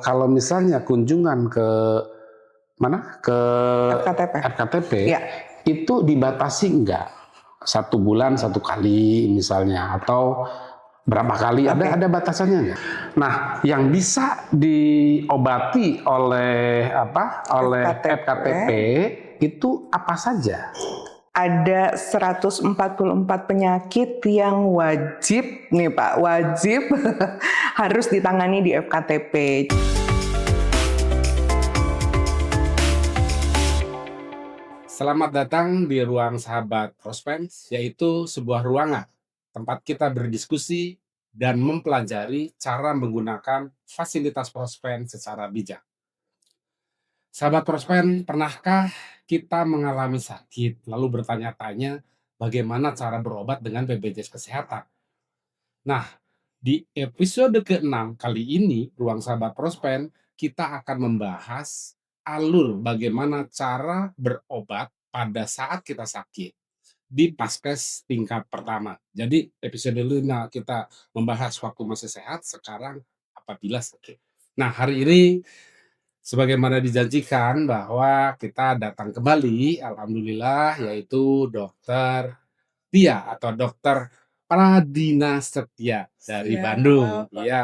Kalau misalnya kunjungan ke mana? Ke FKTP. FKTP, Ya. itu dibatasi enggak? 1 bulan 1 kali misalnya, atau berapa kali? Ada batasannya enggak? Nah, yang bisa diobati oleh Oleh FKTP itu apa saja? Ada 144 penyakit yang wajib nih Pak, wajib harus ditangani di FKTP. Selamat datang di Ruang Sahabat Prospens, yaitu sebuah ruangan tempat kita berdiskusi dan mempelajari cara menggunakan fasilitas Prospen secara bijak. Sahabat Prospen, pernahkah kita mengalami sakit lalu bertanya-tanya bagaimana cara berobat dengan BPJS Kesehatan? Nah, di episode ke-6 kali ini, Ruang Sahabat Prospen, kita akan membahas alur bagaimana cara berobat pada saat kita sakit di Paskes tingkat pertama. Jadi episode dulu kita membahas waktu masih sehat, sekarang apabila sakit. Nah, hari ini sebagaimana dijanjikan bahwa kita datang kembali, alhamdulillah, yaitu Dokter Tia atau Dokter Pradina Setia dari Bandung. Iya.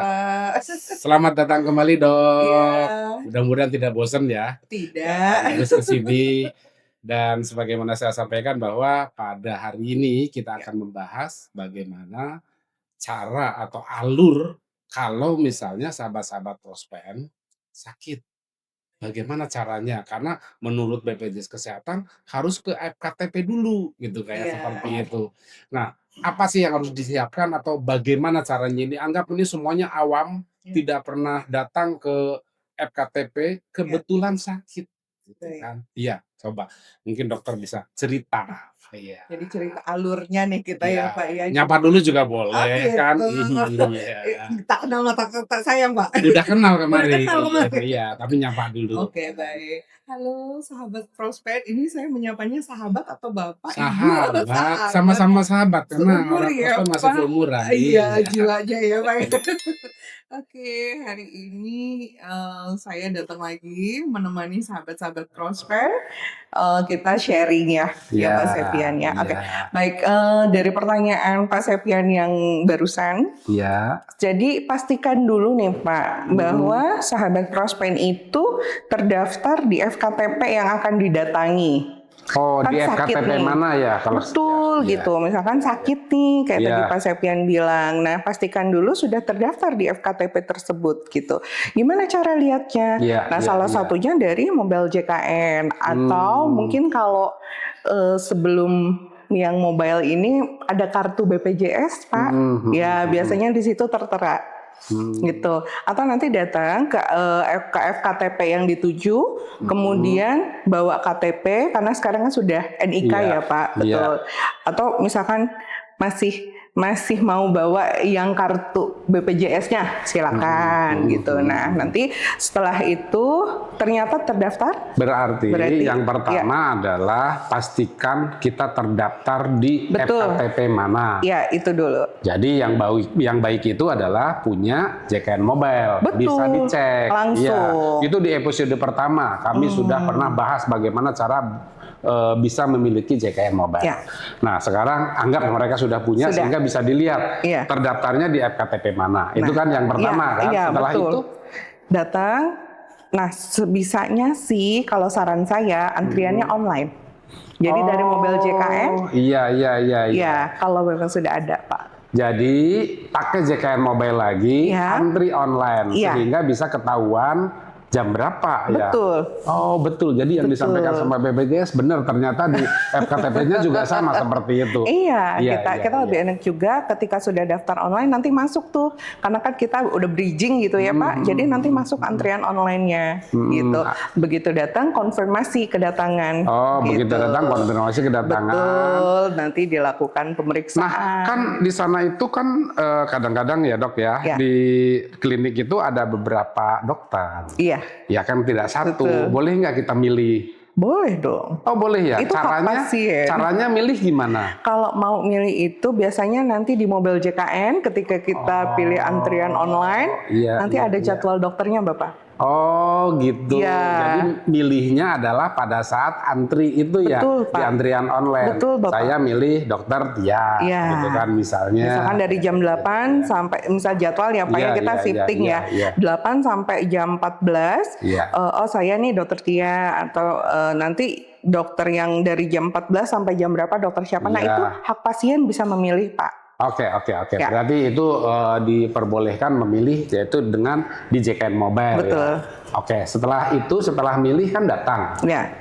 Selamat datang kembali, Dok. Ya. Mudah-mudahan tidak bosan ya. Tidak. Terus ke sini. Dan sebagaimana saya sampaikan bahwa pada hari ini kita akan membahas bagaimana cara atau alur kalau misalnya sahabat-sahabat Prospen sakit. Bagaimana caranya? Karena menurut BPJS Kesehatan harus ke FKTP dulu gitu, kayak seperti itu. Nah, apa sih yang harus disiapkan atau bagaimana caranya ini? Anggap ini semuanya awam, tidak pernah datang ke FKTP, kebetulan sakit gitu kan. Iya, coba mungkin dokter bisa cerita. Iya. Jadi cerita alurnya nih kita ya Pak ya. Nyapa dulu juga boleh kan. Iya. Tak kenal mata saya Pak. Udah kenal kemarin. Udah kenal kemarin. Iya, tapi nyapa dulu. Oke, baik. Halo sahabat Prospen, ini saya menyapanya sahabat atau Bapak? Sahabat, sama-sama sahabat karena Seumur orang ya, Prospen masih Pak? seumuran. Iya, jiwanya ya Pak. Oke, hari ini saya datang lagi menemani sahabat-sahabat Prospen. Kita sharing ya, Pak Septian ya. Oke, baik. Dari pertanyaan Pak Septian yang barusan, jadi pastikan dulu nih Pak bahwa sahabat Prospen itu terdaftar di FKTP yang akan didatangi. Oh, kan di FKTP mana ya? Kalau betul gitu, misalkan sakit nih kayak tadi Pak Septian bilang. Nah, pastikan dulu sudah terdaftar di FKTP tersebut gitu. Gimana cara lihatnya? Salah satunya dari mobile JKN atau mungkin kalau sebelum yang mobile ini ada kartu BPJS Pak, ya biasanya di situ tertera. Gitu, atau nanti datang ke FKTP yang dituju, kemudian bawa KTP karena sekarang kan sudah NIK ya Pak, betul. Atau misalkan masih mau bawa yang kartu BPJS-nya, silakan gitu. Nah, nanti setelah itu ternyata terdaftar. Berarti yang pertama adalah pastikan kita terdaftar di FKTP mana. Ya, itu dulu. Jadi yang baik itu adalah punya JKN Mobile. Betul. Bisa dicek. Langsung. Itu di episode pertama kami sudah pernah bahas bagaimana cara bisa memiliki JKN Mobile. Nah, sekarang anggap mereka sudah punya sehingga bisa dilihat terdaftarnya di FKTP mana. Itu kan yang pertama kan. Setelah itu datang. Nah, sebisanya sih kalau saran saya antriannya online. Jadi dari mobile JKN. Iya. Kalau memang sudah ada, Pak. Jadi pakai JKN Mobile lagi, antri online sehingga bisa ketahuan jam berapa ya. Betul. Oh, betul. Jadi yang disampaikan sama BPJS benar, ternyata di FKTP-nya juga sama seperti itu. Iya, kita lebih enak juga ketika sudah daftar online nanti masuk tuh. Karena kan kita udah bridging gitu ya, Pak. Jadi nanti masuk antrian online-nya gitu. Begitu datang konfirmasi kedatangan. Oh, begitu datang konfirmasi kedatangan. Betul, nanti dilakukan pemeriksaan. Nah, kan di sana itu kan kadang-kadang ya, Dok ya, di klinik itu ada beberapa dokter. Iya. Ya kan tidak satu. Boleh nggak kita milih? Boleh dong. Oh, boleh ya. Itu caranya milih gimana? Kalau mau milih itu biasanya nanti di mobile JKN ketika kita pilih antrian online, nanti ada jadwal dokternya Bapak. Oh gitu. Ya. Jadi milihnya adalah pada saat antri itu ya, Betul, di Pak. antrian online. Betul, Bapak. Saya milih dokter Tia, Ya. gitu kan misalnya. Misalkan dari jam 8 sampai misal jadwal ya Pak ya, kita shifting ya. 8 sampai jam 14. Oh saya nih dokter Tia, atau nanti dokter yang dari jam 14 sampai jam berapa dokter siapa. Nah itu hak pasien bisa memilih Pak. Oke. Ya. Berarti itu diperbolehkan memilih yaitu dengan di JKN Mobile. Betul. Ya. Oke, setelah milih kan datang. Ya.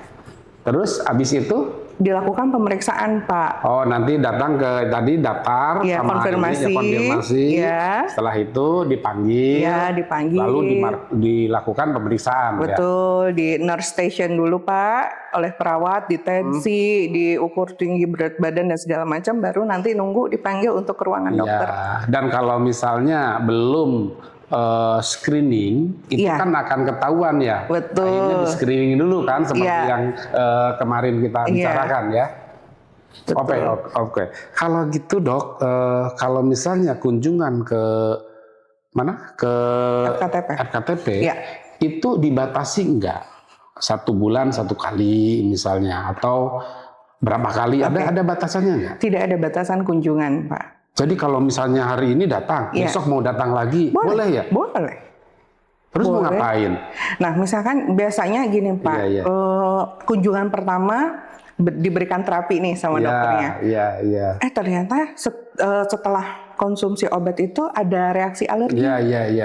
Terus habis itu dilakukan pemeriksaan Pak. Oh nanti datang ke tadi daftar ya, sama konfirmasi. Ya. Setelah itu dipanggil. Ya, dipanggil. Lalu dilakukan pemeriksaan. Betul, di nurse station dulu Pak, oleh perawat, ditensi, diukur tinggi berat badan dan segala macam, baru nanti nunggu dipanggil untuk ke ruangan dokter. Dan kalau misalnya belum screening itu kan akan ketahuan ya. Betul. Akhirnya di screening dulu kan seperti yang kemarin kita bicarakan ya. Oke. Kalau gitu Dok, kalau misalnya kunjungan ke mana? Ke FKTP itu dibatasi enggak? 1 bulan 1 kali misalnya, atau berapa kali? Ada batasannya enggak? Tidak ada batasan kunjungan Pak. Jadi kalau misalnya hari ini datang, besok mau datang lagi, boleh ya? Boleh. Terus mau ngapain? Nah, misalkan biasanya gini Pak, kunjungan pertama diberikan terapi nih sama dokternya. Ternyata setelah konsumsi obat itu ada reaksi alergi.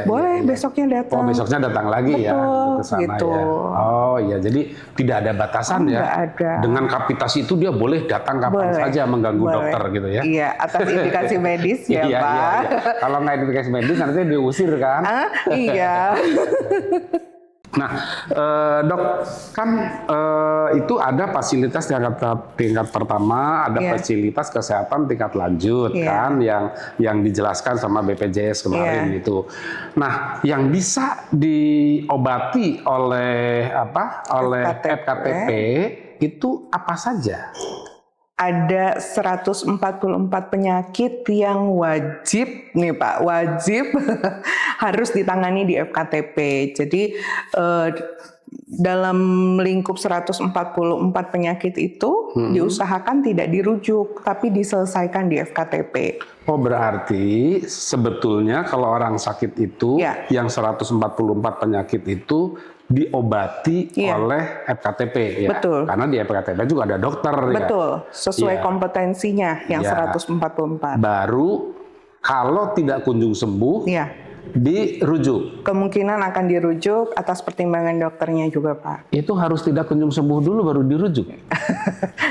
Boleh besoknya datang. Oh, besoknya datang lagi ya ke sana gitu. Ya. Oh iya, jadi tidak ada batasan ya. Ada. Dengan kapasitas itu dia boleh datang kapan saja mengganggu dokter gitu ya. Iya, atas indikasi medis ya Pak. Kalau nggak indikasi medis nanti diusir kan? Iya. Nah, Dok, kan itu ada fasilitas tingkat pertama, ada fasilitas kesehatan tingkat lanjut kan, yang dijelaskan sama BPJS kemarin itu. Nah, yang bisa diobati oleh FKTP itu apa saja? Ada 144 penyakit yang wajib nih Pak, wajib harus ditangani di FKTP. Jadi dalam lingkup 144 penyakit itu diusahakan tidak dirujuk, tapi diselesaikan di FKTP. Oh berarti sebetulnya kalau orang sakit itu yang 144 penyakit itu diobati oleh FKTP ya. Betul. Karena di FKTP juga ada dokter Betul. Sesuai kompetensinya yang 144. Baru kalau tidak kunjung sembuh dirujuk. Kemungkinan akan dirujuk atas pertimbangan dokternya juga Pak. Itu harus tidak kunjung sembuh dulu baru dirujuk.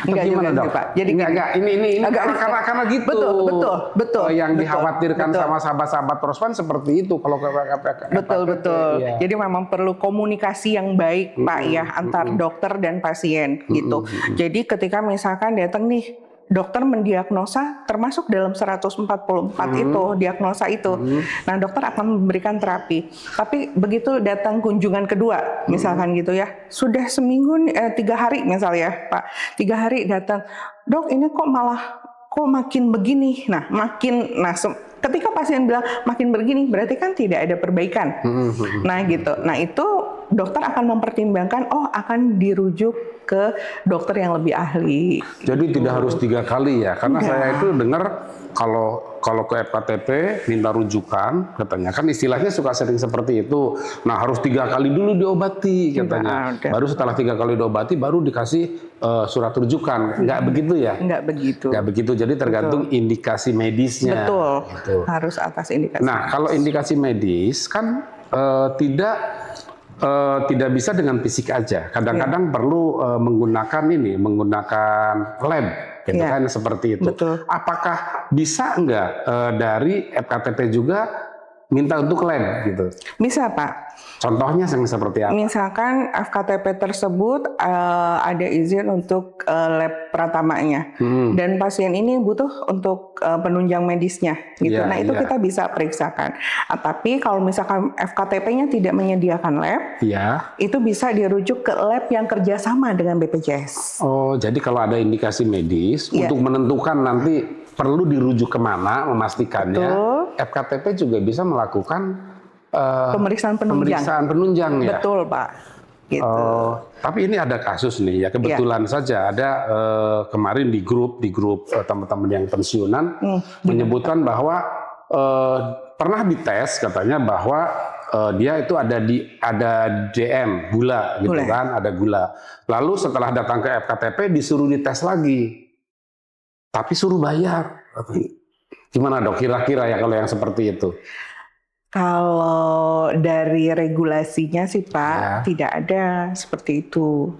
Enggak juga Dok? Pak. Jadi ini karena gitu. Betul. Yang dikhawatirkan sama sahabat-sahabat Prospan seperti itu kalau betul. Jadi memang perlu komunikasi yang baik Pak ya antar dokter dan pasien gitu. Jadi ketika misalkan datang nih dokter mendiagnosa termasuk dalam 144 itu diagnosa itu. Nah, dokter akan memberikan terapi. Tapi begitu datang kunjungan kedua, misalkan gitu ya, sudah seminggu 3 hari misalnya, Pak. 3 hari datang, "Dok, ini kok makin begini." Ketika pasien bilang makin begini, berarti kan tidak ada perbaikan. Nah, gitu. Nah, itu dokter akan mempertimbangkan, akan dirujuk ke dokter yang lebih ahli. Jadi tidak harus 3 kali ya, karena saya itu dengar kalau ke FKTP minta rujukan, katanya kan istilahnya suka sering seperti itu. Nah harus 3 kali dulu diobati katanya. Baru setelah 3 kali diobati baru dikasih surat rujukan. Nggak begitu ya? Nggak begitu. Nggak begitu. Jadi tergantung indikasi medisnya. Betul. Gitu. Harus atas indikasi. Nah kalau indikasi medis kan tidak bisa dengan fisik aja. Kadang-kadang perlu menggunakan lab, gitu kan seperti itu. Betul. Apakah bisa enggak dari FKTP juga minta untuk lab gitu? Bisa Pak. Contohnya yang seperti apa? Misalkan FKTP tersebut ada izin untuk lab pratamanya dan pasien ini butuh untuk penunjang medisnya gitu. Nah itu kita bisa periksakan. Tapi kalau misalkan FKTP-nya tidak menyediakan lab, itu bisa dirujuk ke lab yang kerjasama dengan BPJS. Oh, jadi kalau ada indikasi medis untuk menentukan nanti perlu dirujuk kemana, memastikannya, FKTP juga bisa melakukan Pemeriksaan penunjang. Pemeriksaan penunjang ya. Betul Pak. Gitu. Tapi ini ada kasus nih ya, kebetulan saja ada kemarin di grup teman-teman yang pensiunan menyebutkan bahwa pernah dites katanya bahwa dia itu ada DM gula gitu kan, ada gula. Lalu setelah datang ke FKTP disuruh dites lagi, tapi suruh bayar. Gimana dok? Kira-kira ya kalau yang seperti itu? Kalau dari regulasinya sih Pak, tidak ada seperti itu.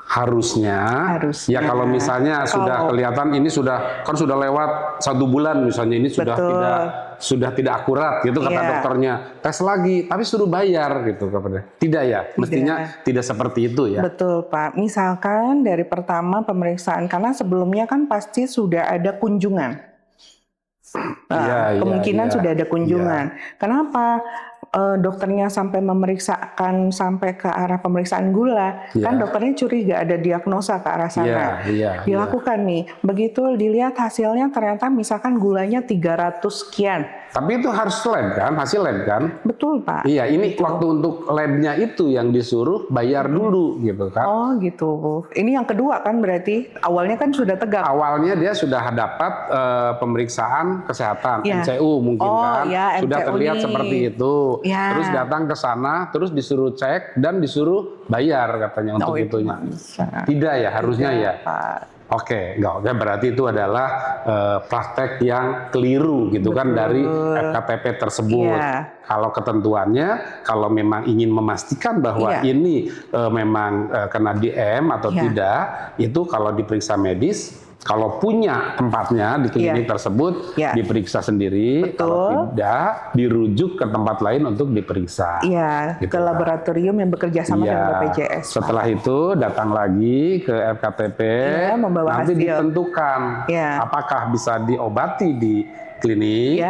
Harusnya. Ya kalau misalnya sudah kelihatan ini sudah lewat 1 bulan misalnya, ini sudah tidak akurat gitu kata dokternya, tes lagi tapi suruh bayar gitu kepada. Tidak ya, mestinya tidak seperti itu ya. Betul Pak. Misalkan dari pertama pemeriksaan, karena sebelumnya kan pasti sudah ada kunjungan. Kemungkinan sudah ada kunjungan. Kenapa dokternya sampai memeriksakan sampai ke arah pemeriksaan gula? Kan dokternya curiga ada diagnosa ke arah sana. Dilakukan nih. Begitu dilihat hasilnya ternyata misalkan gulanya 300 sekian. Tapi itu harus lab kan, hasil lab kan? Betul Pak. Iya, ini waktu untuk labnya itu yang disuruh bayar dulu gitu kan? Oh gitu. Ini yang kedua kan berarti awalnya kan sudah tegak. Awalnya dia sudah dapat pemeriksaan kesehatan, NCU mungkin kan, sudah terlihat seperti itu. Terus datang ke sana, terus disuruh cek dan disuruh bayar katanya untuk itunya. Tidak ya, harusnya ya. Pak. Oke, enggak, berarti itu adalah praktek yang keliru gitu kan dari FKTP tersebut. Kalau ketentuannya, kalau memang ingin memastikan bahwa ini memang kena DM atau tidak, itu kalau diperiksa medis, kalau punya tempatnya di klinik tersebut diperiksa sendiri, kalau tidak dirujuk ke tempat lain untuk diperiksa. Gitu ke laboratorium yang bekerja sama dengan BPJS. Setelah itu datang lagi ke FKTP, nanti ditentukan apakah bisa diobati di klinik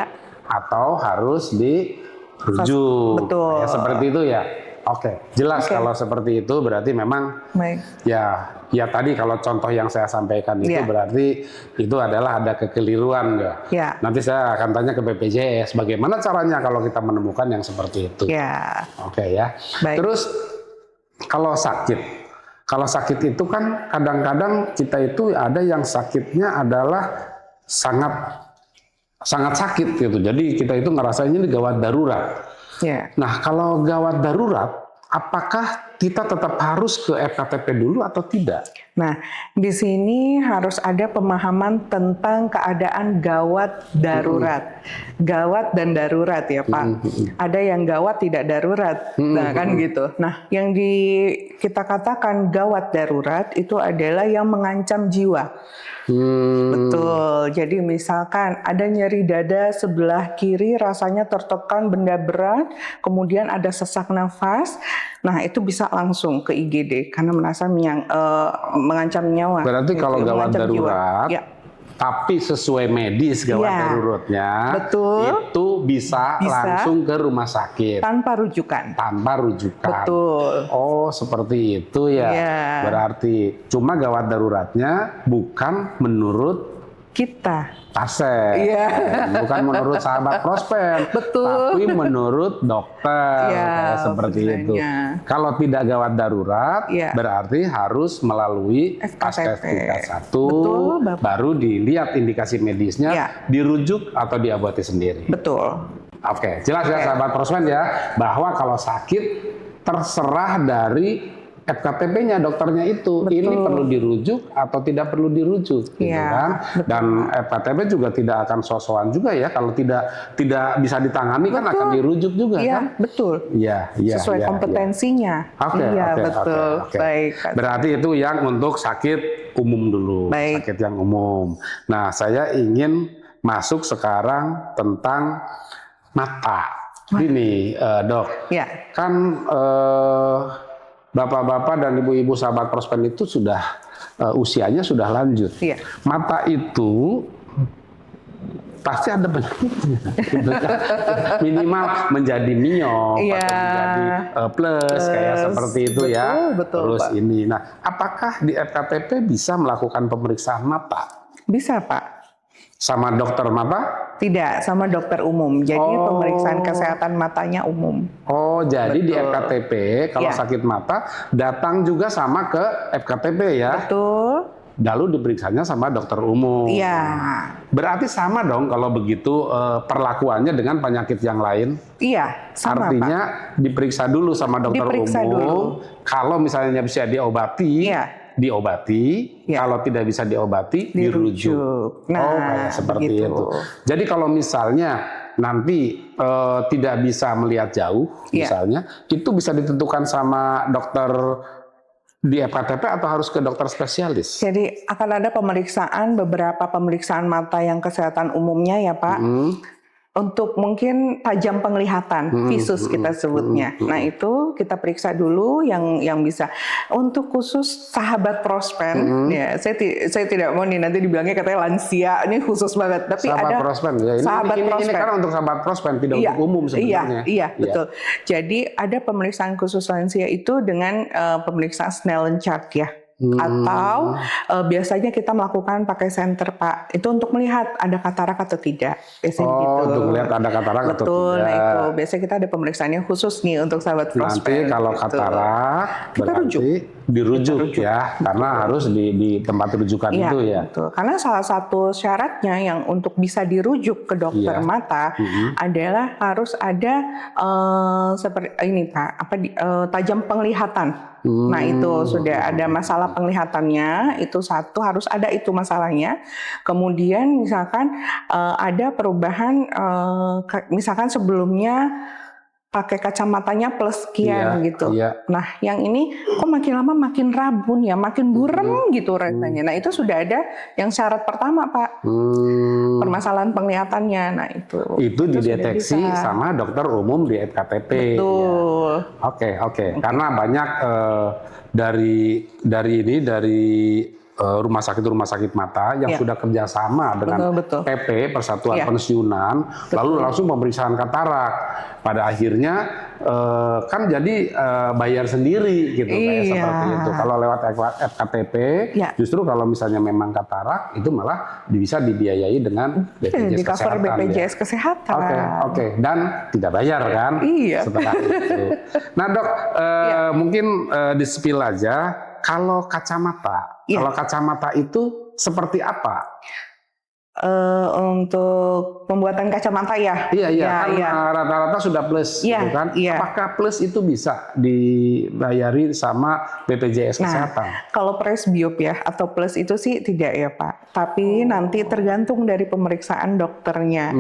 atau harus dirujuk. Betul. Seperti itu ya. Oke, jelas kalau seperti itu berarti memang ya tadi kalau contoh yang saya sampaikan itu berarti itu adalah ada kekeliruan ya. Nanti saya akan tanya ke BPJS bagaimana caranya kalau kita menemukan yang seperti itu. Oke ya. Terus kalau sakit itu kan kadang-kadang kita itu ada yang sakitnya adalah sangat sakit gitu. Jadi kita itu ngerasainnya ini gawat darurat. Nah, kalau gawat darurat, apakah kita tetap harus ke FKTP dulu atau tidak? Nah, di sini harus ada pemahaman tentang keadaan gawat darurat. Gawat dan darurat ya Pak. Ada yang gawat tidak darurat, nah kan gitu. Nah, yang kita katakan gawat darurat itu adalah yang mengancam jiwa. Betul. Jadi misalkan ada nyeri dada sebelah kiri, rasanya tertekan benda berat, kemudian ada sesak nafas. Nah, itu bisa langsung ke IGD karena merasa mengancam nyawa. Berarti kalau gawat darurat, tapi sesuai medis gawat daruratnya, itu bisa langsung ke rumah sakit. Tanpa rujukan. Betul. Oh, seperti itu ya. Berarti cuma gawat daruratnya bukan menurut kita. Pasien. Bukan menurut sahabat Prospen. Tapi menurut dokter. Seperti itu. Kalau tidak gawat darurat, berarti harus melalui FKTP 1, baru dilihat indikasi medisnya, dirujuk atau diobati sendiri. Betul. Oke, jelas ya sahabat Prospen ya, bahwa kalau sakit terserah dari FKTP-nya dokternya itu. Ini perlu dirujuk atau tidak perlu dirujuk, gitu kan? Dan FKTP juga tidak akan sosokan juga ya, kalau tidak bisa ditangani kan akan dirujuk juga kan? Betul. Sesuai kompetensinya. Oke. Baik. Berarti itu yang untuk sakit umum dulu, sakit yang umum. Nah, saya ingin masuk sekarang tentang mata. Ini, Dok. Kan bapak-bapak dan ibu-ibu sahabat Prospen itu sudah usianya sudah lanjut. Mata itu pasti ada penyakitnya. Minimal menjadi miop atau menjadi plus kayak seperti itu ya. Terus Pak. Ini. Nah, apakah di FKTP bisa melakukan pemeriksaan mata? Bisa Pak. Sama dokter mata? Tidak, sama dokter umum. Jadi pemeriksaan kesehatan matanya umum. Oh, jadi di Betul. FKTP kalau sakit mata datang juga sama ke FKTP ya? Betul. Lalu diperiksanya sama dokter umum. Iya. Berarti sama dong kalau begitu perlakuannya dengan penyakit yang lain? Iya, sama Artinya Pak. diperiksa dulu sama dokter Diperiksa umum. dulu. Kalau misalnya bisa diobati, Iya. diobati. Iya. Kalau tidak bisa diobati, dirujuk. Nah, kayak seperti begitu. itu. Jadi kalau misalnya nanti tidak bisa melihat jauh, misalnya, itu bisa ditentukan sama dokter di FKTP atau harus ke dokter spesialis? Jadi akan ada beberapa pemeriksaan mata yang kesehatan umumnya ya Pak. Untuk mungkin tajam penglihatan, visus kita sebutnya. Nah itu kita periksa dulu yang bisa. Untuk khusus sahabat prospen, ya saya tidak mau nih nanti dibilangnya katanya lansia, ini khusus banget. Tapi sahabat ada prospen, ya. Ini kan untuk sahabat prospen, tidak untuk umum sebenarnya. Iya, betul. Jadi ada pemeriksaan khusus lansia itu dengan pemeriksaan Snellen chart ya. Atau biasanya kita melakukan pakai senter Pak, itu untuk melihat ada katarak atau tidak, biasanya gitu. Untuk melihat ada katarak atau tidak. Betul, nah itu biasanya kita ada pemeriksaannya khusus nih untuk sahabat prospen. Nanti kalau katarak kita dirujuk ya, karena harus di tempat rujukan itu ya. Betul. Karena salah satu syaratnya yang untuk bisa dirujuk ke dokter mata adalah harus ada seperti ini Pak, tajam penglihatan. Nah itu sudah ada masalah penglihatannya, itu satu harus ada itu masalahnya. Kemudian misalkan ada perubahan, misalkan sebelumnya pakai kacamatanya plus sekian gitu. Nah yang ini kok makin lama makin rabun ya, makin burem gitu rasanya. Nah itu sudah ada yang syarat pertama Pak, permasalahan penglihatannya. Nah itu dideteksi sama dokter umum di FKTP. Betul. Ya. Oke. Karena banyak dari rumah sakit mata yang sudah kerjasama dengan PP Persatuan Pensiunan, lalu langsung pemeriksaan katarak. Pada akhirnya kan jadi bayar sendiri gitu, kayak seperti itu. Kalau lewat FKTP, justru kalau misalnya memang katarak itu malah bisa dibiayai dengan BPJS Kesehatan. BPJS Kesehatan. Oke. Dan tidak bayar kan? Setelah itu. Nah dok, mungkin di-spill aja. Kalau kacamata, itu seperti apa? Untuk pembuatan kacamata ya? Iya. Rata-rata sudah plus, gitu kan? Apakah plus itu bisa dibayari sama BPJS Kesehatan? Kalau presbiop ya atau plus itu sih tidak ya Pak. Tapi nanti tergantung dari pemeriksaan dokternya,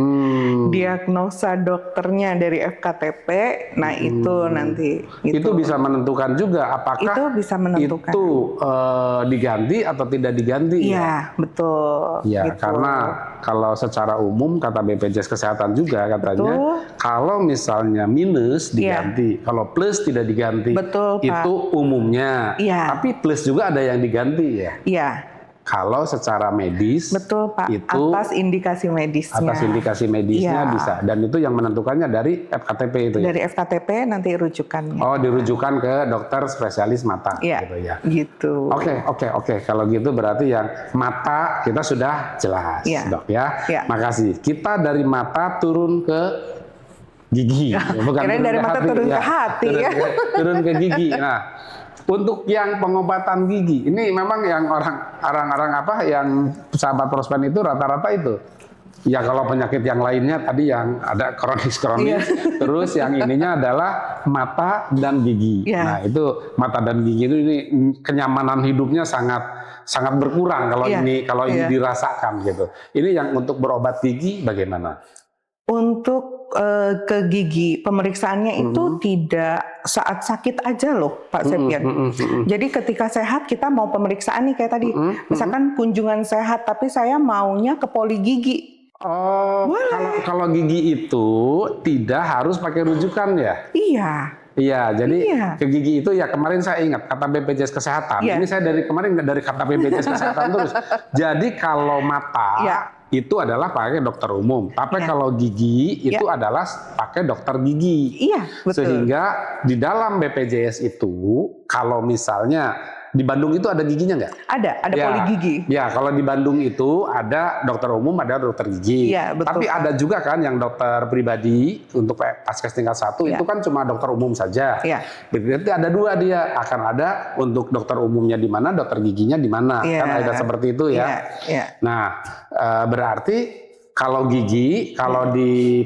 diagnosa dokternya dari FKTP. Nah itu nanti. Itu bisa menentukan juga apakah itu bisa menentukan. Itu diganti atau tidak diganti? Iya, betul. Ya, gitu. Karena kalau secara umum kata BPJS Kesehatan juga katanya kalau misalnya minus diganti, kalau plus tidak diganti. Betul, Pak. Itu umumnya. Tapi plus juga ada yang diganti ya. Iya. Kalau secara medis, betul Pak, itu atas indikasi medisnya. Atas indikasi medisnya bisa, dan itu yang menentukannya dari FKTP itu ya? Dari FKTP nanti rujukannya. Oh, dirujukan ke dokter spesialis mata gitu ya? Gitu. Oke. Kalau gitu berarti yang mata kita sudah jelas, dok ya? Makasih. Kita dari mata turun ke gigi. Bukan dari mata turun ke hati ya? Turun ke gigi. Nah, untuk yang pengobatan gigi, ini memang yang orang-orang yang sahabat prospen itu rata-rata itu. Ya kalau penyakit yang lainnya tadi yang ada kronis, terus yang ininya adalah mata dan gigi. Nah itu mata dan gigi itu ini kenyamanan hidupnya sangat berkurang kalau ini dirasakan gitu. Ini yang untuk berobat gigi bagaimana? Untuk ke gigi pemeriksaannya itu tidak saat sakit aja loh Pak Septian. Jadi ketika sehat kita mau pemeriksaan nih kayak tadi, misalkan kunjungan sehat tapi saya maunya ke poli gigi. Oh, kalau gigi itu tidak harus pakai rujukan ya? Iya, jadi ke gigi itu ya kemarin saya ingat kata BPJS Kesehatan. Ini saya dari kemarin dari kata BPJS Kesehatan terus. Jadi kalau mata itu adalah pakai dokter umum. Tapi kalau gigi itu adalah pakai dokter gigi. Iya, betul. Sehingga di dalam BPJS itu kalau misalnya di Bandung itu ada giginya nggak? Ada Ya, poligigi. ya kalau di Bandung itu ada dokter umum, ada dokter gigi. Iya, betul, Tapi Pak. ada juga kan yang dokter pribadi untuk Paskes tingkat 1 Ya. itu kan cuma dokter umum saja. Ya. Berarti ada 2 dia, akan ada untuk dokter umumnya di mana, dokter giginya di mana. Ya. Kan ada seperti itu ya. Ya. Ya. Nah, berarti kalau gigi, kalau di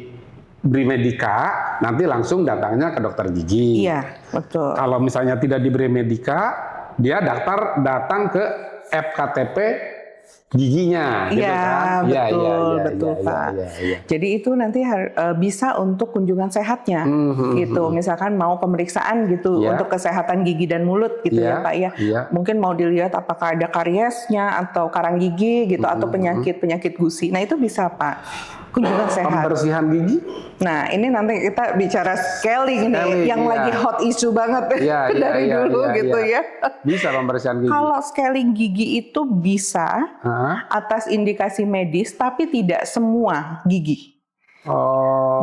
Brimedika nanti langsung datangnya ke dokter gigi. Iya, betul. Kalau misalnya tidak di Brimedika, dia datang ke FKTP giginya, gitu Iya, kan? betul, Pak. Jadi itu nanti bisa untuk kunjungan sehatnya, gitu. Misalkan mau pemeriksaan gitu untuk kesehatan gigi dan mulut, gitu ya, Pak ya. Mungkin mau dilihat apakah ada kariesnya atau karang gigi, gitu, atau penyakit gusi. Nah itu bisa, Pak. Kunjungan sehat. Pembersihan gigi? Nah ini nanti kita bicara scaling nih, yang lagi hot issue banget dari dulu gitu ya. Bisa pembersihan gigi. Kalau scaling gigi itu bisa atas indikasi medis, tapi tidak semua gigi.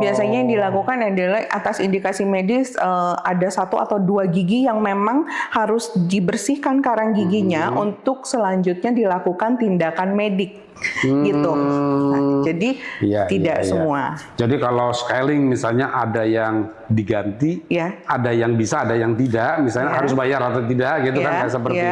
Biasanya yang dilakukan adalah atas indikasi medis, ada 1 atau 2 gigi yang memang harus dibersihkan karang giginya untuk selanjutnya dilakukan tindakan medik. Gitu. Nah, jadi tidak semua. Jadi kalau scaling misalnya ada yang diganti, ada yang bisa, ada yang tidak, misalnya harus bayar atau tidak gitu kan, kayak seperti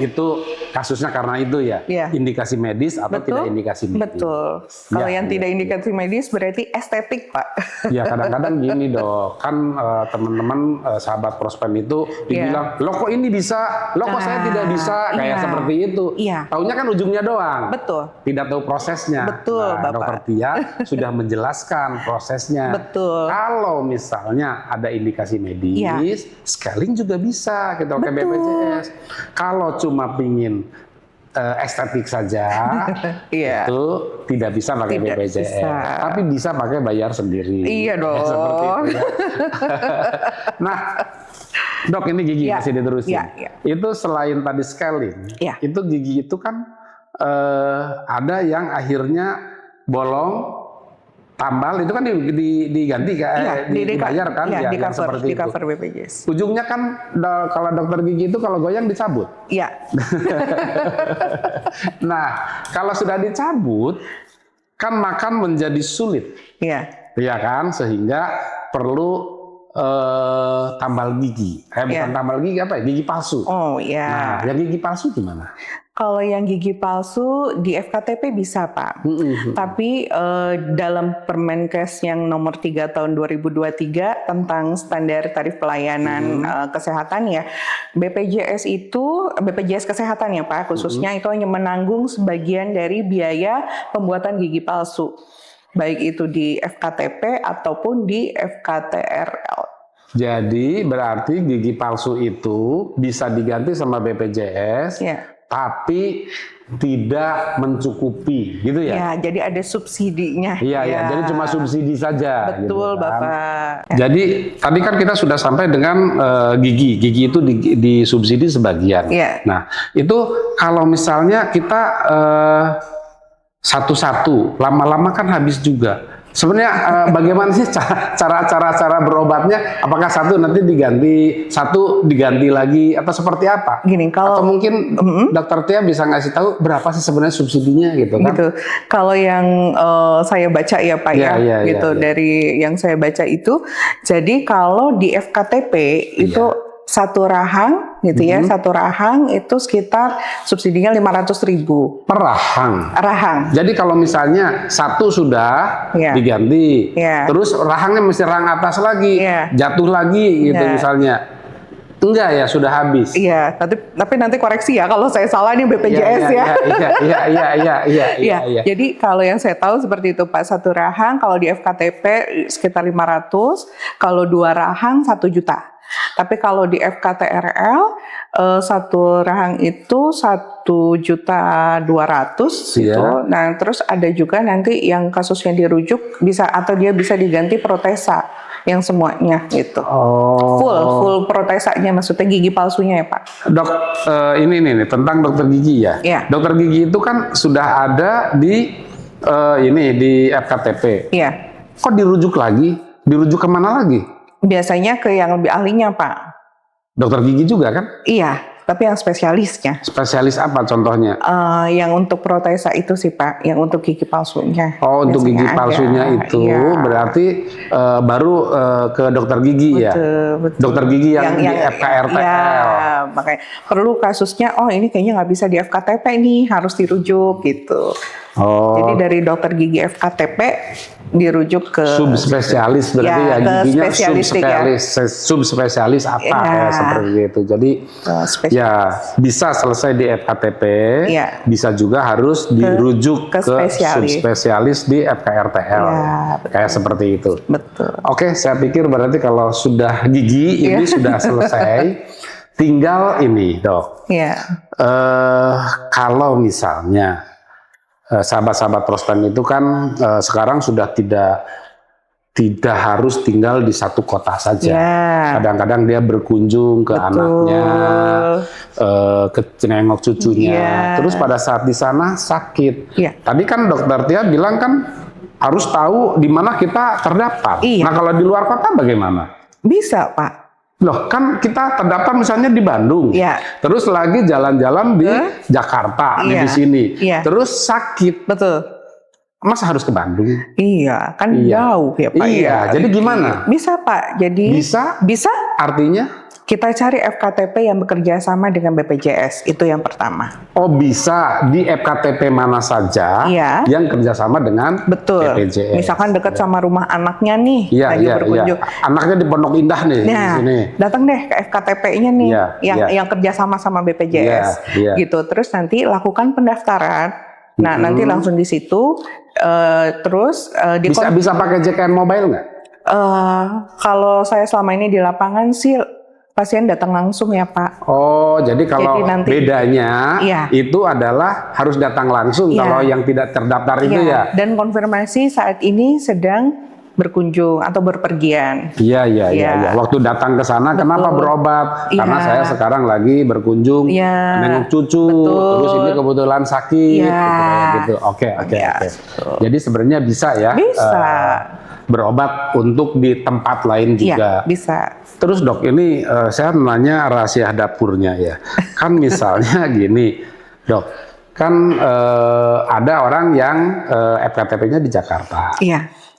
itu kasusnya karena itu ya, indikasi medis atau tidak indikasi medis. Betul. Kalau yang tidak indikasi medis berarti estetik, Pak. Ya kadang-kadang gini dok, kan teman-teman sahabat Prospen itu dibilang, loh kok ini bisa, loh kok saya tidak bisa, kayak seperti itu. Taunya kan ujungnya doang. Betul. Tidak tahu prosesnya. Betul, Bapak. Dokter Tia sudah menjelaskan prosesnya. Betul. Kalau misalnya ada indikasi medis, scaling juga bisa kita pakai BPJS. Kalau cuma pingin estetik saja, itu tidak bisa pakai BPJS. Tapi bisa pakai bayar sendiri. Iya dong. Seperti itu ya. Nah, dok ini gigi masih diterusin. Itu selain tadi scaling, itu gigi itu kan ada yang akhirnya bolong, tambal, itu kan diganti kan, dibayar kan, di cover, seperti di cover itu. BPJS. Ujungnya kan kalau dokter gigi itu kalau goyang dicabut. Iya. Nah, kalau sudah dicabut, kan makan menjadi sulit. Iya. Iya kan, sehingga perlu tambal gigi. Bukan tambal gigi, apa ya? Gigi palsu. Oh iya. Nah, yang gigi palsu gimana? Kalau yang gigi palsu di FKTP bisa, Pak. Tapi dalam Permenkes yang nomor 3 tahun 2023 tentang standar tarif pelayanan kesehatan ya, BPJS Kesehatan ya Pak, khususnya itu hanya menanggung sebagian dari biaya pembuatan gigi palsu. Baik itu di FKTP ataupun di FKTRL. Jadi berarti gigi palsu itu bisa diganti sama BPJS, tapi tidak mencukupi, gitu ya? Ya, jadi ada subsidinya. Iya, jadi cuma subsidi saja. Betul, gitu kan. Bapak. Jadi tadi kan kita sudah sampai dengan gigi itu disubsidi sebagian. Nah, itu kalau misalnya kita satu-satu, lama-lama kan habis juga. Sebenarnya bagaimana sih cara berobatnya? Apakah satu nanti diganti lagi atau seperti apa? Gini, kalau atau mungkin Dokter Tia bisa ngasih tahu berapa sih sebenarnya subsidinya gitu kan? Gitu. Kalau yang saya baca ya Pak dari yang saya baca itu, jadi kalau di FKTP itu satu rahang gitu ya, satu rahang itu sekitar subsidinya 500.000 per rahang. Jadi kalau misalnya satu sudah diganti, terus rahangnya mesti rahang atas lagi, jatuh lagi gitu misalnya. Enggak ya, sudah habis. Iya, tapi nanti koreksi ya kalau saya salah nih BPJS ya. Iya. Jadi kalau yang saya tahu seperti itu Pak, satu rahang kalau di FKTP sekitar 500, kalau 2 rahang 1 juta. Tapi kalau di FKTRL satu rahang itu 1.200.000 gitu. Nah, terus ada juga nanti yang kasusnya dirujuk bisa atau dia bisa diganti protesa yang semuanya gitu. Full protesanya, maksudnya gigi palsunya ya Pak. Dok, ini nih tentang dokter gigi ya. Dokter gigi itu kan sudah ada di di FKTP. Kok dirujuk lagi? Dirujuk kemana lagi? Biasanya ke yang lebih ahlinya Pak. Dokter gigi juga kan? Iya. tapi yang spesialisnya. Spesialis apa contohnya? Yang untuk protesa itu sih Pak, yang untuk gigi palsunya. Oh, untuk gigi palsunya itu berarti baru ke dokter gigi ya? Betul. Dokter gigi yang di FKRTL. Ya, makanya perlu kasusnya, oh ini kayaknya nggak bisa di FKTP nih, harus dirujuk gitu. Oh. Jadi dari dokter gigi FKTP dirujuk ke subspesialis, berarti ya giginya subspesialis apa kayak seperti itu. Jadi ya bisa selesai di FKTP, bisa juga harus dirujuk ke subspesialis di FKRTL, kayak seperti itu. Betul. Oke, saya pikir berarti kalau sudah gigi ini sudah selesai, tinggal ini dok. Kalau misalnya sahabat-sahabat Rospen itu kan sekarang sudah tidak harus tinggal di satu kota saja. Kadang-kadang dia berkunjung ke anaknya, ke nengok cucunya. Terus pada saat di sana sakit. Tadi kan dokter Tia bilang kan harus tahu di mana kita terdaftar. Nah kalau di luar kota bagaimana? Bisa Pak. Loh kan kita terdaftar misalnya di Bandung, terus lagi jalan-jalan di Jakarta, di sini, terus sakit, betul. Masa harus ke Bandung? Iya, kan jauh ya Pak. Iya, jadi gimana? Bisa Pak, jadi bisa. Artinya? Kita cari FKTP yang bekerja sama dengan BPJS, itu yang pertama. Oh bisa, di FKTP mana saja yang kerjasama dengan BPJS. Misalkan dekat sama rumah anaknya nih, lagi berkunjung. Anaknya di Pondok Indah nih, di sini. Datang deh ke FKTP-nya nih, yang kerjasama sama BPJS, gitu. Terus nanti lakukan pendaftaran. Nah nanti langsung di situ, terus bisa pakai JKN Mobile nggak? Kalau saya selama ini di lapangan sih pasien datang langsung ya Pak. Oh, jadi kalau bedanya itu adalah harus datang langsung kalau yang tidak terdaftar itu ya. Dan konfirmasi saat ini sedang berkunjung atau berpergian. Iya. Waktu datang ke sana kenapa berobat? Karena saya sekarang lagi berkunjung nengok cucu, terus ini kebetulan sakit, gitu. Oke. Jadi sebenarnya bisa ya. Berobat untuk di tempat lain juga. Bisa. Terus dok, ini saya nanya rahasia dapurnya ya. Kan misalnya gini, dok, kan ada orang yang FKTP-nya di Jakarta.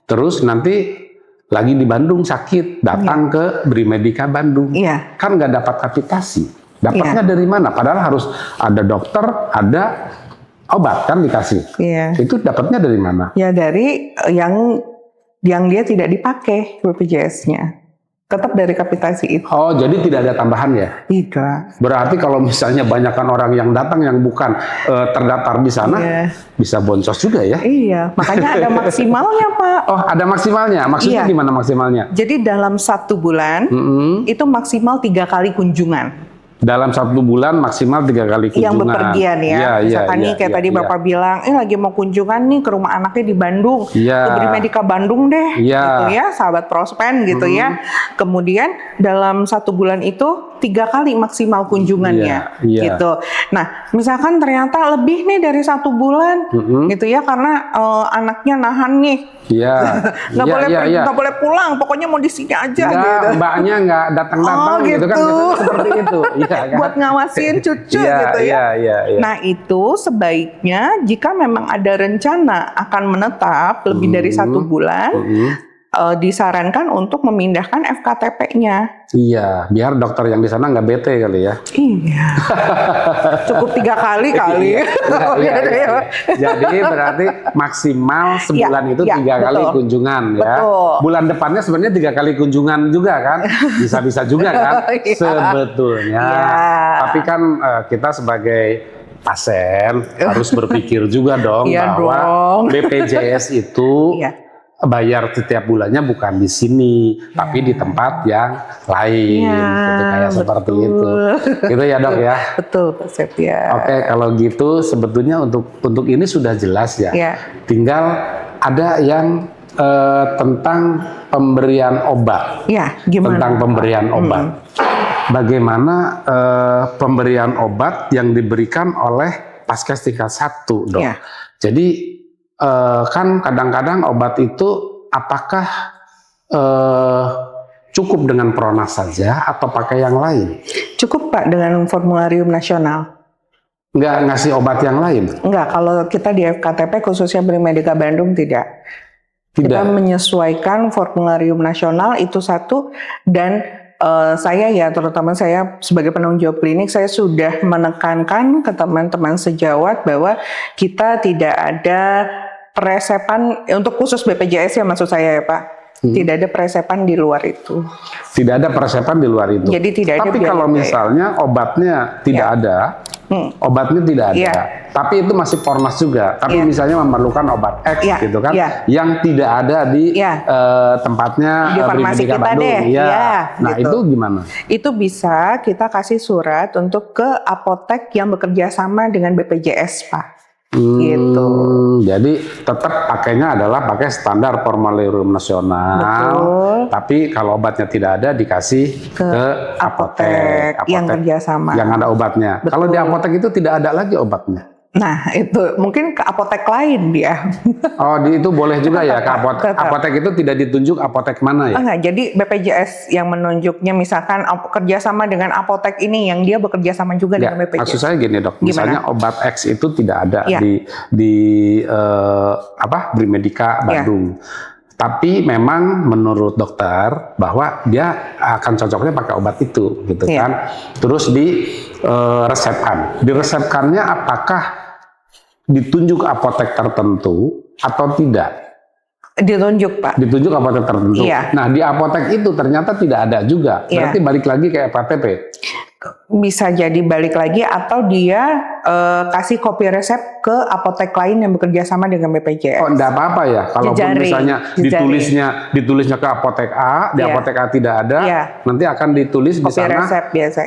Terus nanti lagi di Bandung sakit, datang ke Brimedika Bandung. Kan nggak dapat kapitasi. Dapatnya dari mana? Padahal harus ada dokter, ada obat kan dikasih. Itu dapatnya dari mana? Ya dari yang dia tidak dipakai BPJS-nya. Tetap dari kapitasi itu. Oh, jadi tidak ada tambahan ya? Tidak. Berarti kalau misalnya banyakkan orang yang datang yang bukan terdaftar di sana, bisa boncos juga ya? Iya, makanya ada maksimalnya Pak. Oh, ada maksimalnya? Maksudnya gimana maksimalnya? Jadi dalam 1 bulan, itu maksimal 3 kali kunjungan. Dalam 1 bulan maksimal 3 kali kunjungan. Yang bepergian ya. Misalkan nih kayak tadi Bapak bilang, lagi mau kunjungan nih ke rumah anaknya di Bandung. Ke Brimedika Bandung deh. Gitu ya, sahabat Prospen gitu ya. Kemudian dalam 1 bulan itu 3 kali maksimal kunjungannya. Gitu. Nah, misalkan ternyata lebih nih dari 1 bulan. Gitu ya, karena anaknya nahan nih. Nggak boleh pulang, pokoknya mau di sini aja. Gitu. Mbaknya nggak datang-datang gitu kan, seperti itu. Kan? Buat ngawasin cucu gitu ya. Nah itu sebaiknya jika memang ada rencana akan menetap lebih dari 1 bulan, disarankan untuk memindahkan FKTP-nya. Iya, biar dokter yang di sana nggak bete kali ya. Iya. Cukup 3 kali kali. Jadi berarti maksimal sebulan itu 3 kali kunjungan ya. Bulan depannya sebenarnya 3 kali kunjungan juga kan. Bisa-bisa juga kan sebetulnya. Tapi kan kita sebagai pasien harus berpikir juga dong bahwa BPJS itu bayar setiap bulannya bukan di sini, tapi di tempat yang lain, gitu, kayak seperti itu. Gitu ya dok ya. Betul, Pak Septia. Oke, kalau gitu sebetulnya untuk ini sudah jelas ya. Tinggal ada yang tentang pemberian obat. Gimana? Tentang pemberian obat. Bagaimana pemberian obat yang diberikan oleh Paskes tingkat 1, dok. Jadi kan kadang-kadang obat itu apakah cukup dengan Pronas saja atau pakai yang lain? Cukup Pak dengan formularium nasional. Nggak ngasih obat yang lain? Enggak, kalau kita di FKTP khususnya Brimedika Bandung tidak. Kita menyesuaikan formularium nasional itu satu, dan saya ya terutama saya sebagai penanggung jawab klinik, saya sudah menekankan ke teman-teman sejawat bahwa kita tidak ada peresepan untuk khusus BPJS ya maksud saya ya Pak. Tidak ada peresepan di luar itu. Tidak ada peresepan di luar itu. Jadi tidak ada. Tapi kalau misalnya obatnya tidak ada, obatnya tidak ada, tapi itu masih Pronas juga. Tapi misalnya memerlukan obat X gitu kan, yang tidak ada di tempatnya di farmasi kita Bandung. deh. Nah gitu. Itu gimana? Itu bisa kita kasih surat untuk ke apotek yang bekerja sama dengan BPJS Pak. Gitu. Jadi tetap pakainya adalah pakai standar formularium nasional. Betul. Tapi kalau obatnya tidak ada dikasih ke apotek yang kerjasama. Yang ada obatnya. Betul. Kalau di apotek itu tidak ada lagi obatnya. Nah itu mungkin ke apotek lain dia. Oh itu boleh juga ya ke apotek. Apotek itu tidak ditunjuk apotek mana ya? Enggak, jadi BPJS yang menunjuknya misalkan kerjasama dengan apotek ini yang dia bekerja sama juga dengan BPJS. Maksud saya gini dok, misalnya obat X itu tidak ada di Brimedika Bandung. Tapi memang menurut dokter bahwa dia akan cocoknya pakai obat itu gitu kan. Terus di resepkan. Diresepkannya apakah ditunjuk apotek tertentu atau tidak? Ditunjuk Pak. Ditunjuk apotek tertentu. Nah di apotek itu ternyata tidak ada juga. Berarti balik lagi ke FKTP. Bisa jadi balik lagi atau dia kasih kopi resep ke apotek lain yang bekerja sama dengan BPJS. Oh, enggak apa-apa ya. Kalau misalnya ditulisnya ke apotek A, di apotek A tidak ada, nanti akan ditulis di sana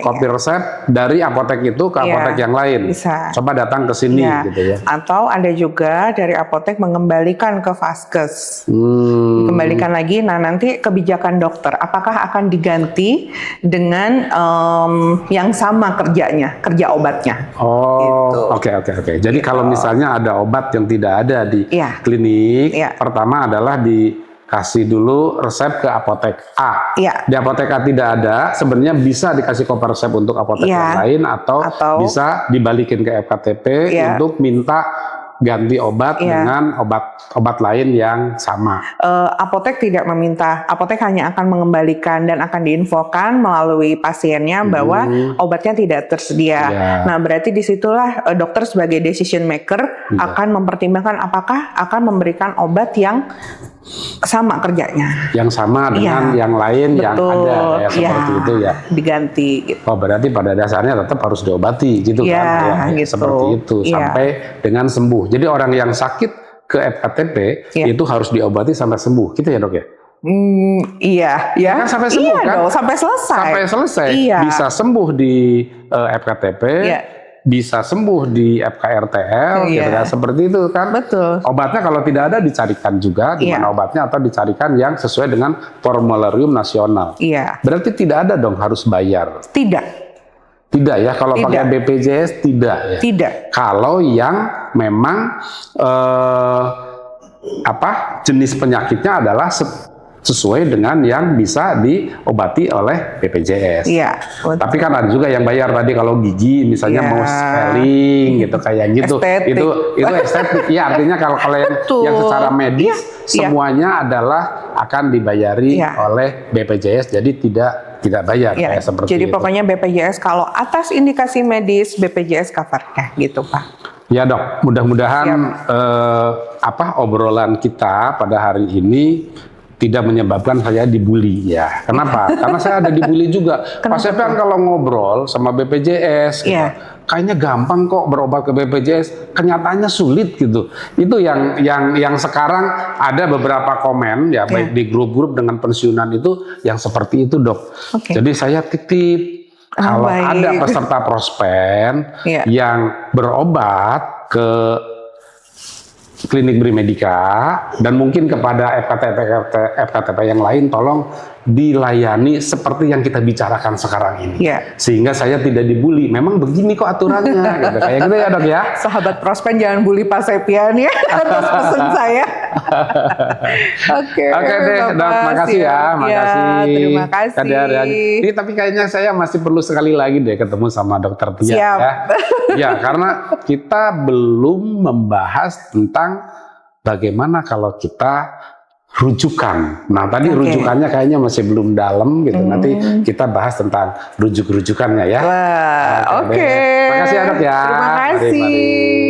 kopi resep dari apotek itu ke apotek yang lain. Bisa. Coba datang ke sini gitu ya. Atau ada juga dari apotek mengembalikan ke Vaskes. Kembalikan lagi. Nah, nanti kebijakan dokter apakah akan diganti dengan yang sama kerjanya, kerja obatnya. Oh, oke. Jadi kalau misalnya ada obat yang tidak ada di klinik, pertama adalah dikasih dulu resep ke apotek A. Di apotek A tidak ada, sebenarnya bisa dikasih koper resep untuk apotek yang lain atau bisa dibalikin ke FKTP untuk minta ganti obat dengan obat lain yang sama. Apotek tidak meminta, apotek hanya akan mengembalikan dan akan diinfokan melalui pasiennya bahwa obatnya tidak tersedia. Nah, berarti disitulah dokter sebagai decision maker akan mempertimbangkan apakah akan memberikan obat yang sama kerjanya. Yang sama dengan yang lain yang ada seperti itu ya. Diganti gitu. Oh, berarti pada dasarnya tetap harus diobati gitu kan. Gitu. Seperti itu sampai dengan sembuh. Jadi orang yang sakit ke FKTP itu harus diobati sampai sembuh. Gitu ya, Dok ya? Kan sampai sembuh kan? Dong, sampai selesai. Bisa sembuh di FKTP. Bisa sembuh di FKRTL, gitu kan? Seperti itu kan. Betul. Obatnya kalau tidak ada dicarikan juga di mana obatnya atau dicarikan yang sesuai dengan formularium nasional. Berarti tidak ada dong harus bayar. Tidak ya, kalau pakai BPJS tidak ya. Tidak. Kalau yang memang jenis penyakitnya adalah sesuai dengan yang bisa diobati oleh BPJS. Tapi kan ada juga yang bayar tadi kalau gigi misalnya mau scaling gitu kayak gitu. Itu estetik. Ya artinya kalau yang secara medis semuanya adalah akan dibayari oleh BPJS, jadi tidak bayar kayak seperti itu. Jadi pokoknya BPJS kalau atas indikasi medis BPJS cover-nya gitu Pak. Ya dok, mudah-mudahan obrolan kita pada hari ini tidak menyebabkan saya dibully ya. Kenapa? Karena saya ada dibully juga. Pak Septian kalau ngobrol sama BPJS, gitu, kayaknya gampang kok berobat ke BPJS. Kenyataannya sulit gitu. Itu yang sekarang ada beberapa komen ya, baik di grup-grup dengan pensiunan itu yang seperti itu dok. Jadi saya titip kalau ada peserta Prospen yang berobat ke klinik Brimedika dan mungkin kepada FKTP yang lain, tolong dilayani seperti yang kita bicarakan sekarang ini. Yeah. Sehingga saya tidak dibully. Memang begini kok aturannya. Gitu. Kayak gitu ya dok ya. Sahabat Prospen jangan bully Pak Septian ya atas pesan saya. Oke deh dok, makasih ya. Makasih. Terima kasih. Ini tapi kayaknya saya masih perlu sekali lagi deh ketemu sama dokter Tia. Siap. Ya. Ya, karena kita belum membahas tentang bagaimana kalau kita rujukan. Nah, tadi rujukannya kayaknya masih belum dalam gitu. Nanti kita bahas tentang rujuk-rujukannya ya. Wah, oke. Makasih ya dok ya. Terima kasih. Mari.